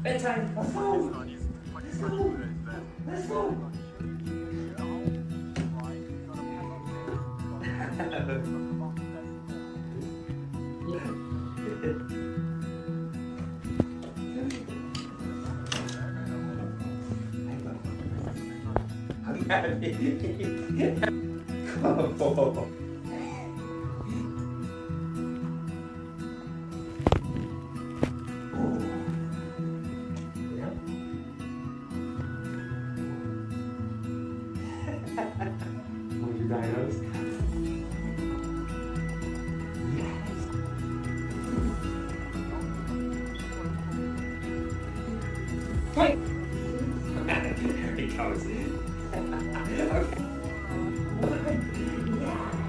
Bedtime. Let's go. Let's go. Let's go. I'm happy. Come on. Would you diagnose? Yes. Wait. Here he comes. Okay. Yeah.